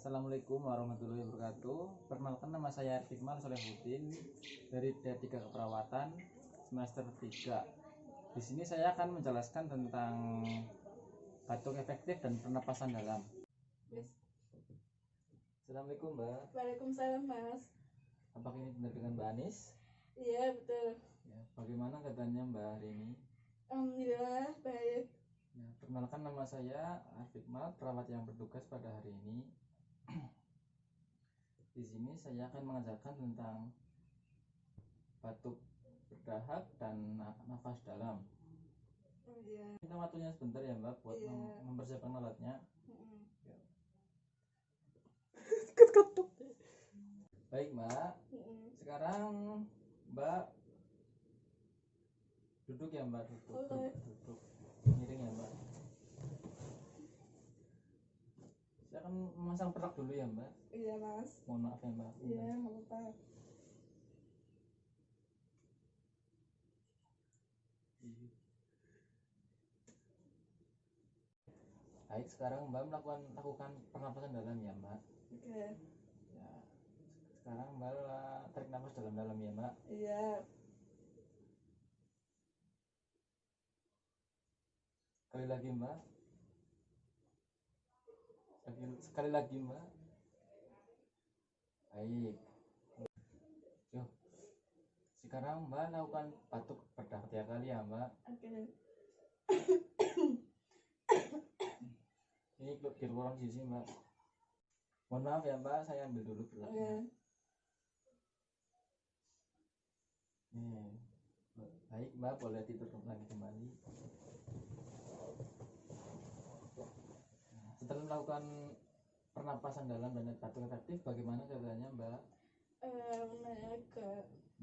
Assalamualaikum warahmatullahi wabarakatuh. Perkenalkan, nama saya Fikmal Solehuddin dari D3 Keperawatan semester 3. Di sini saya akan menjelaskan tentang batuk efektif dan pernapasan dalam. Assalamualaikum, Mbak. Waalaikumsalam, Mas. Apakah ini benar dengan Mbak Anis? Iya, betul. Ya, bagaimana keadaannya Mbak hari ini? Alhamdulillah baik. Ya, perkenalkan, nama saya Fikmal, perawat yang bertugas pada hari ini. Di sini saya akan mengajarkan tentang batuk berdahak dan nafas dalam. Oh iya. Kita waktunya sebentar ya Mbak buat mempersiapkan alatnya. Ya. Baik Mbak, sekarang Mbak duduk ya Mbak, duduk miring ya Mbak. Saya akan memasang pernak dulu ya Mbak. Iya Mas. Mohon maaf ya Mbak. Iya, nggak apa-apa. Baik, sekarang Mbak lakukan pernapasan dalam ya Mbak. Oke. Ya, sekarang Mbak tarik nafas dalam-dalam ya Mbak. Iya. Sekali lagi Mbak. Sekali lagi Mbak. Baik. Yuk. Sekarang Mbak lakukan batuk berdahak 3 kali ya Mbak. Oke. Ini di ruang sisi Mbak. Mohon maaf ya Mbak, saya ambil dulu beratnya. Baik Mbak, boleh ditutup lagi kembali. Setelah melakukan pernapasan dalam dan batuk efektif, bagaimana keadaannya Mbak?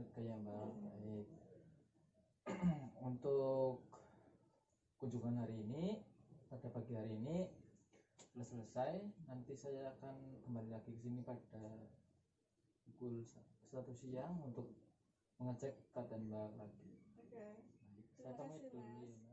Lega ya Mbak. Baik. Untuk kunjungan hari ini, pada pagi hari ini sudah selesai. Nanti saya akan kembali lagi ke sini pada pukul 1 siang untuk mengecek keadaan Mbak lagi. Oke. Saya pamit dulu ya Mbak.